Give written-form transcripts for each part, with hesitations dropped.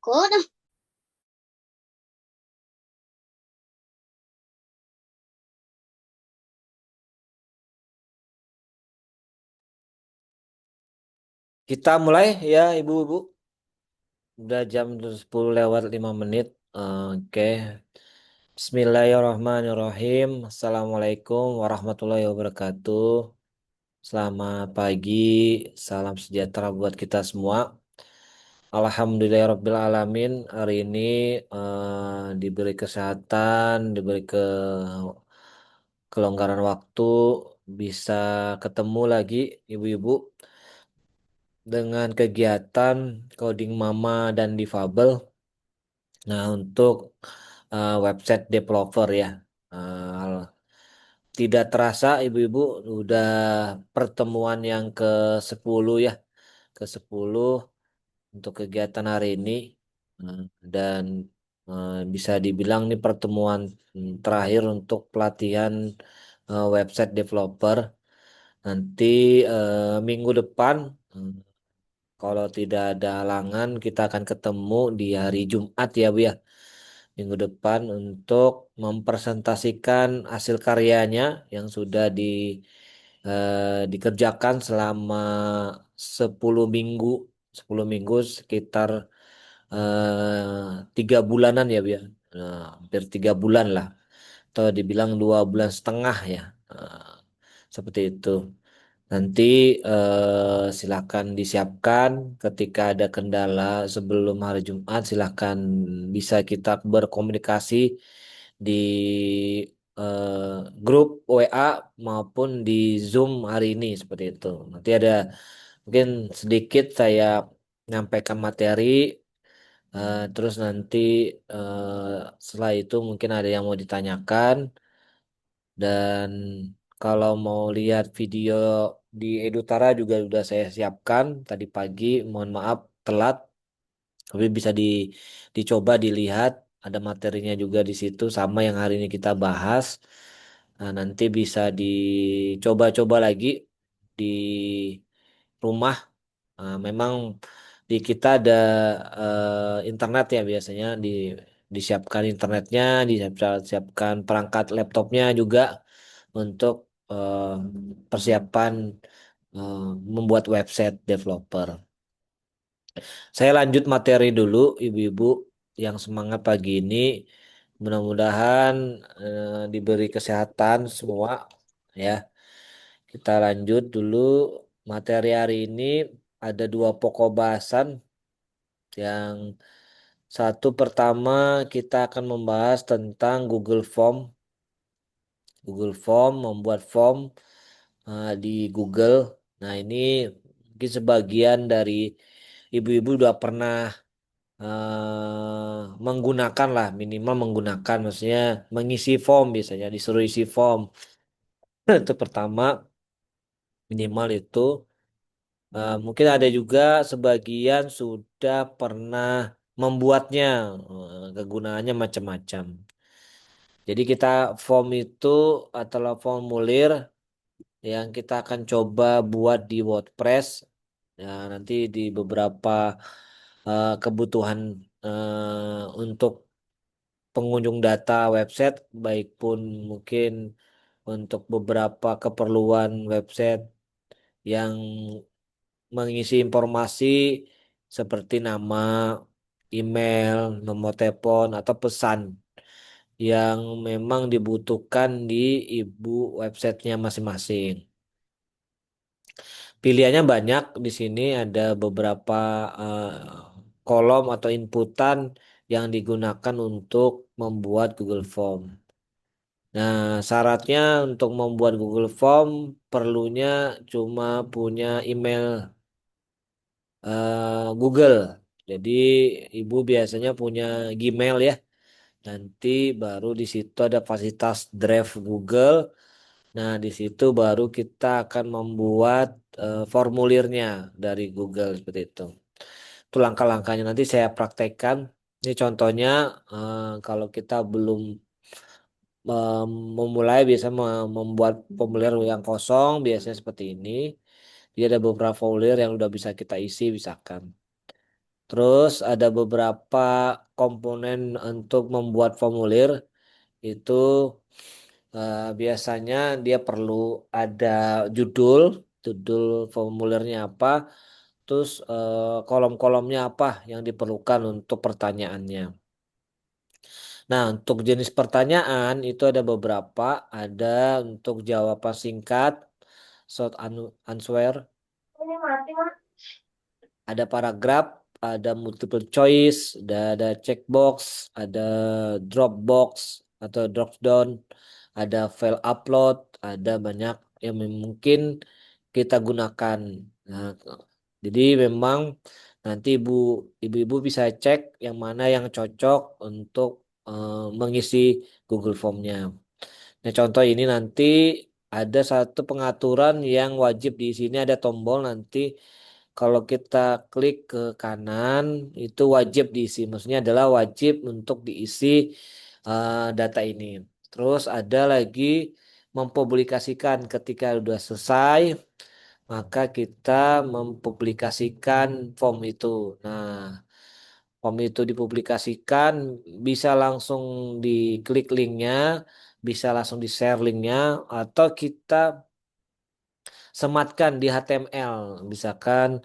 takut. Kita mulai ya ibu-ibu. Udah jam 10 lewat 5 menit. Oke. Bismillahirrahmanirrahim. Assalamualaikum warahmatullahi wabarakatuh. Selamat pagi. Salam sejahtera buat kita semua. Alhamdulillahirrahmanirrahim. Hari ini diberi kesehatan, diberi kelonggaran waktu, bisa ketemu lagi ibu-ibu dengan kegiatan coding mama dan difabel. Nah, untuk website developer ya. Eh, Tidak terasa ibu-ibu udah pertemuan yang ke-10 ya. Ke-10 untuk kegiatan hari ini. Eh, dan bisa dibilang ini pertemuan terakhir untuk pelatihan website developer. Nanti minggu depan eh, kalau tidak ada halangan, kita akan ketemu di hari Jumat ya, Bu ya. Minggu depan untuk mempresentasikan hasil karyanya yang sudah dikerjakan selama 10 minggu. 10 minggu sekitar 3 bulanan ya, Bu ya. Nah, hampir 3 bulan lah. Atau dibilang 2 bulan setengah ya. Eh, Seperti itu. Nanti silakan disiapkan ketika ada kendala sebelum hari Jumat, silakan bisa kita berkomunikasi di grup WA maupun di Zoom hari ini seperti itu. Nanti ada mungkin sedikit saya menyampaikan materi, terus nanti setelah itu mungkin ada yang mau ditanyakan. Dan kalau mau lihat video di Edutara juga sudah saya siapkan tadi pagi. Mohon maaf telat, tapi bisa dicoba dilihat. Ada materinya juga di situ sama yang hari ini kita bahas. Nah, nanti bisa dicoba-coba lagi di rumah. Memang di kita ada internet ya biasanya disiapkan internetnya, disiapkan perangkat laptopnya juga untuk eh, persiapan eh, membuat website developer. Saya lanjut materi dulu, ibu-ibu yang semangat pagi ini. Mudah-mudahan diberi kesehatan semua ya. Kita lanjut dulu materi hari ini ada dua pokok bahasan. Yang satu pertama kita akan membahas tentang Google Form. Google Form, membuat form di Google. Nah, ini mungkin sebagian dari ibu-ibu udah pernah menggunakan lah, minimal menggunakan, maksudnya mengisi form biasanya, disuruh isi form. Itu pertama, minimal itu. Mungkin ada juga sebagian sudah pernah membuatnya, kegunaannya macam-macam. Jadi kita form itu adalah formulir yang kita akan coba buat di WordPress. Ya, nanti di beberapa kebutuhan untuk pengunjung data website, baik pun mungkin untuk beberapa keperluan website yang mengisi informasi seperti nama, email, nomor telepon, atau pesan yang memang dibutuhkan di ibu websitenya masing-masing. Pilihannya banyak di sini ada beberapa eh, kolom atau inputan yang digunakan untuk membuat Google Form. Nah, syaratnya untuk membuat Google Form perlunya cuma punya email Google. Jadi ibu biasanya punya Gmail ya. Nanti baru di situ ada fasilitas Drive Google. Nah, di situ baru kita akan membuat formulirnya dari Google seperti itu. Itu langkah-langkahnya nanti saya praktekkan. Ini contohnya kalau kita belum memulai biasa membuat formulir yang kosong biasanya seperti ini. Jadi ada beberapa formulir yang udah bisa kita isi misalkan. Terus ada beberapa komponen untuk membuat formulir itu biasanya dia perlu ada judul, judul formulirnya apa, terus kolom-kolomnya apa yang diperlukan untuk pertanyaannya. Nah, untuk jenis pertanyaan itu ada beberapa, ada untuk jawaban singkat, answer, ada paragraf, ada multiple choice, ada checkbox, ada Dropbox atau Dropdown, ada file upload, ada banyak yang mungkin kita gunakan. Nah, jadi memang nanti ibu-ibu bisa cek yang mana yang cocok untuk mengisi Google Form-nya. Nah, contoh ini nanti ada satu pengaturan yang wajib di sini ada tombol nanti kalau kita klik ke kanan itu wajib diisi. Maksudnya adalah wajib untuk diisi data ini. Terus ada lagi mempublikasikan ketika sudah selesai maka kita mempublikasikan form itu. Nah, form itu dipublikasikan bisa langsung diklik linknya, bisa langsung di share linknya, atau kita sematkan di HTML. Misalkan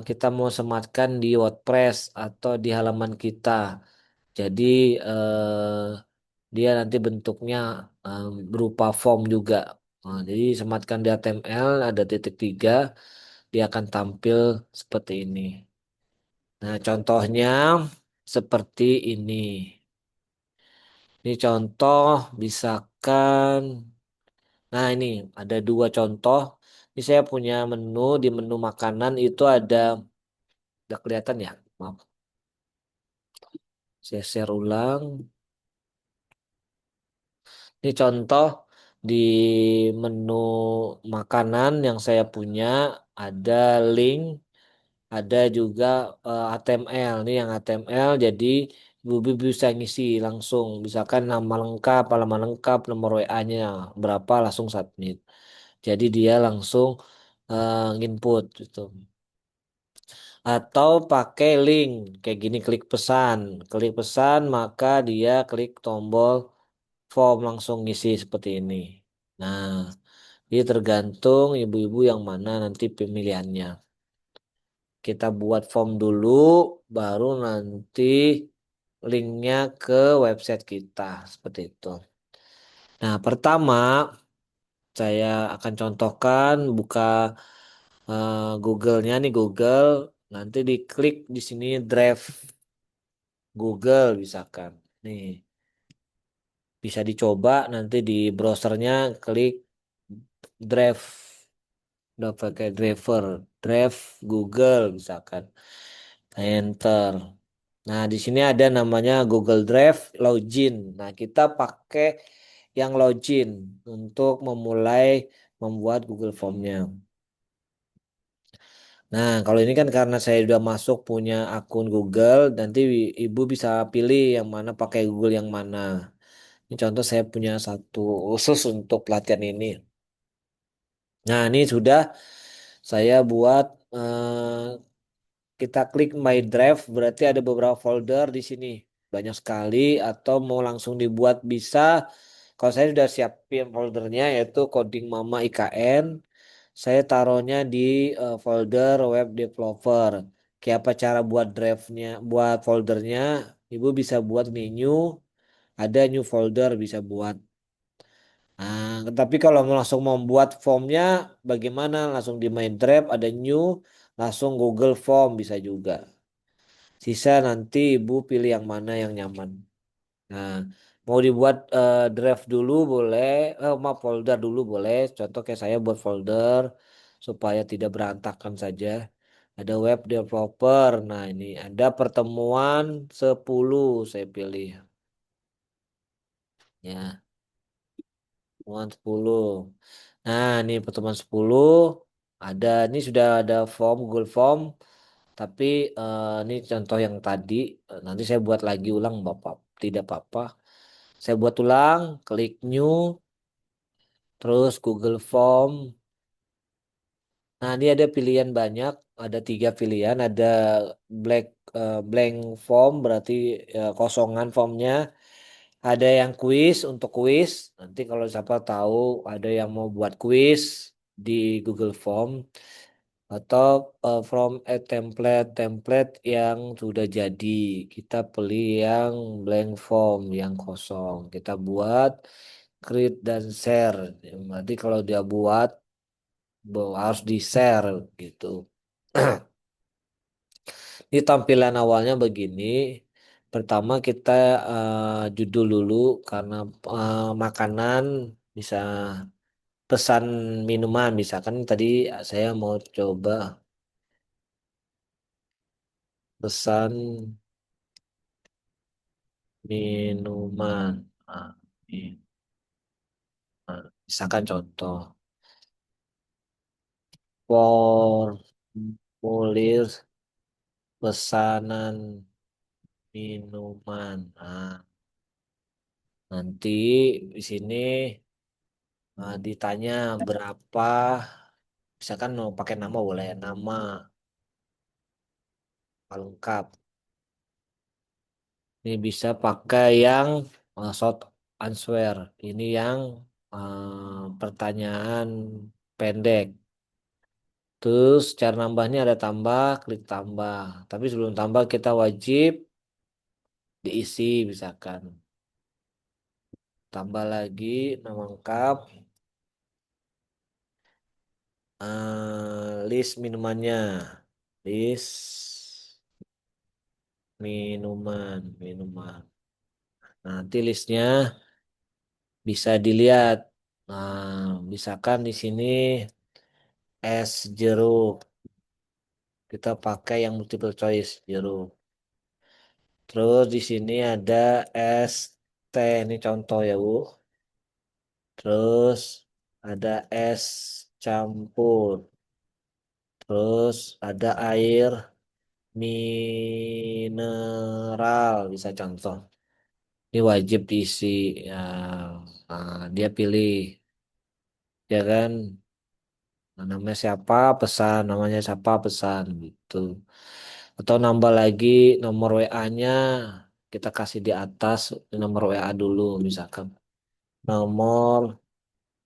kita mau sematkan di WordPress atau di halaman kita. Jadi dia nanti bentuknya berupa form juga. Jadi sematkan di HTML ada titik tiga, dia akan tampil seperti ini. Nah, contohnya seperti ini. Ini contoh, misalkan, nah ini ada dua contoh. Ini saya punya menu, di menu makanan itu ada, udah kelihatan ya? Maaf, saya share ulang. Ini contoh di menu makanan yang saya punya, ada link, ada juga HTML. Ini yang HTML, jadi ibu bisa ngisi langsung. Misalkan nama lengkap, alamat lengkap, nomor WA-nya berapa, langsung submit. Jadi dia langsung nginput gitu. Atau pakai link kayak gini, klik pesan. Klik pesan maka dia klik tombol form langsung ngisi seperti ini. Nah, ini tergantung ibu-ibu yang mana nanti pemilihannya. Kita buat form dulu, baru nanti linknya ke website kita seperti itu. Nah, pertama saya akan contohkan buka Google-nya nih Google, nanti diklik di sini Drive Google misalkan. Nih, bisa dicoba nanti di browsernya klik Drive, udah pakai driver, Drive Google misalkan. Enter. Nah, di sini ada namanya Google Drive Login. Nah, kita pakai yang login untuk memulai membuat Google Form-nya. Nah, kalau ini kan karena saya sudah masuk punya akun Google, nanti ibu bisa pilih yang mana pakai Google yang mana. Ini contoh saya punya satu khusus untuk pelatihan ini. Nah, ini sudah saya buat kita klik My Drive berarti ada beberapa folder di sini. Banyak sekali atau mau langsung dibuat bisa. Kalau saya sudah siapin foldernya yaitu coding Mama IKN. Saya taruhnya di folder web developer. Kayak apa cara buat drive-nya, buat foldernya. Ibu bisa buat menu, ada new folder bisa buat. Nah, tapi kalau langsung membuat formnya, bagaimana? Langsung di My Drive ada new, langsung Google Form bisa juga. Sisa nanti ibu pilih yang mana yang nyaman. Nah, mau dibuat draft dulu boleh, maaf folder dulu boleh. Contoh kayak saya buat folder supaya tidak berantakan saja. Ada web developer. Nah, ini ada pertemuan 10 saya pilih. Ya, pertemuan 10. Nah, ini pertemuan 10 ada, ini sudah ada form Google Form. Tapi ini contoh yang tadi, nanti saya buat lagi ulang Bapak. Tidak apa-apa. Saya buat ulang, klik new, terus Google Form. Nah, ini ada pilihan banyak, ada tiga pilihan, ada black blank form berarti kosongan formnya, ada yang kuis untuk kuis. Nanti kalau siapa tahu ada yang mau buat kuis di Google Form atau from a template yang sudah jadi. Kita pilih yang blank form yang kosong. Kita buat create dan share. Berarti kalau dia buat harus di share gitu. Di tampilan awalnya begini. Pertama kita judul dulu karena makanan bisa pesan minuman misalkan tadi saya mau coba pesan minuman. Ah, ini, misalkan contoh formulir pesanan minuman. Nah, nanti di sini ditanya berapa, misalkan mau pakai nama boleh, nama lengkap. Ini bisa pakai yang short answer. Ini yang pertanyaan pendek. Terus cara nambahnya ada tambah, klik tambah. Tapi sebelum tambah kita wajib diisi misalkan. Tambah lagi nama lengkap, list minumannya. List minuman. Nanti listnya bisa dilihat. Nah, misalkan di sini es jeruk. Kita pakai yang multiple choice jeruk. Terus di sini ada es teh, ini contoh ya Bu. Terus ada es campur. Terus ada air mineral, bisa contoh. Ini wajib diisi. Ya, dia pilih, ya kan? Nah, namanya siapa pesan, namanya siapa pesan gitu. Atau nambah lagi nomor WA-nya, kita kasih di atas nomor WA dulu misalkan. Nomor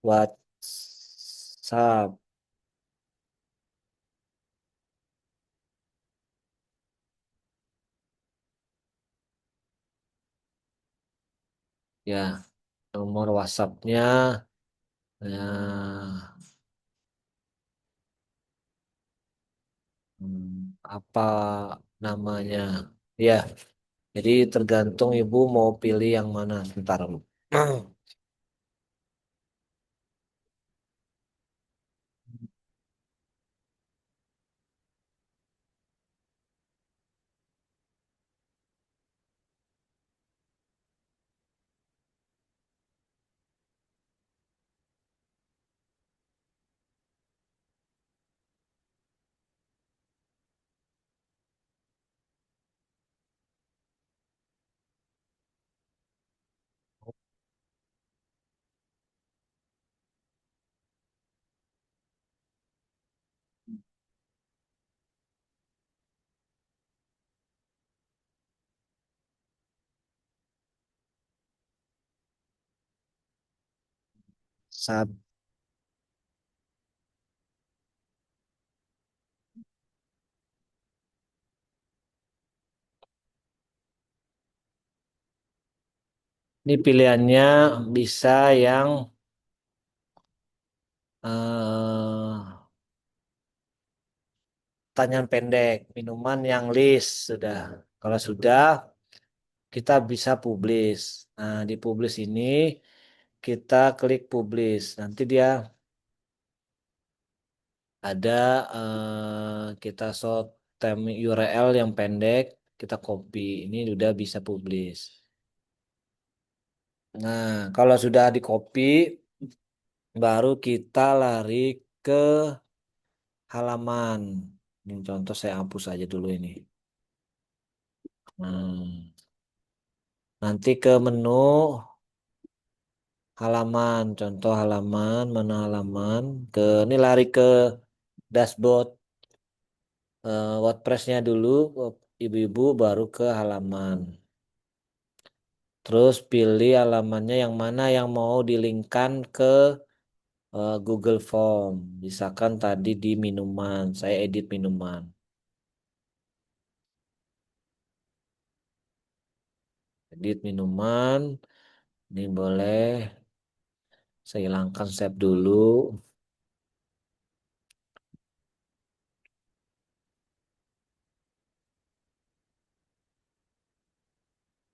WhatsApp ya, nomor WhatsApp-nya ya, apa namanya? Ya, jadi tergantung ibu mau pilih yang mana. Sebentar. Saat ini pilihannya bisa yang pertanyaan pendek, minuman yang list sudah. Kalau sudah, kita bisa publish. Nah, di publish ini kita klik publish. Nanti dia ada kita short term URL yang pendek, kita copy. Ini udah bisa publish. Nah, kalau sudah di copy, baru kita lari ke halaman. Ini contoh saya hapus aja dulu ini. Nah, nanti ke menu halaman, contoh halaman, mana halaman, ke ini lari ke dashboard WordPress-nya dulu, ibu-ibu baru ke halaman. Terus pilih halamannya yang mana yang mau dilinkkan ke Google Form. Misalkan tadi di minuman, saya edit minuman. Edit minuman, ini boleh saya hilangkan save dulu.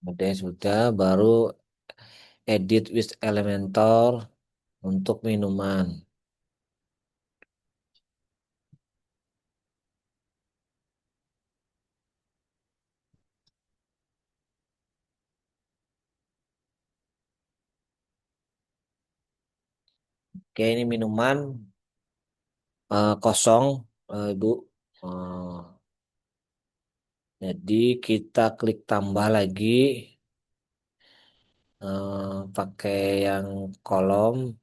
Udah sudah, baru edit with Elementor untuk minuman. Oke, ini minuman kosong, Ibu. Eh, jadi kita klik tambah lagi, pakai yang kolom.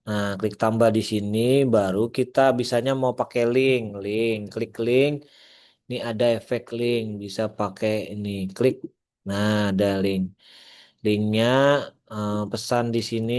Nah, klik tambah di sini, baru kita bisanya mau pakai klik link. Ini ada efek link, bisa pakai ini, klik. Nah, ada link. Linknya pesan di sini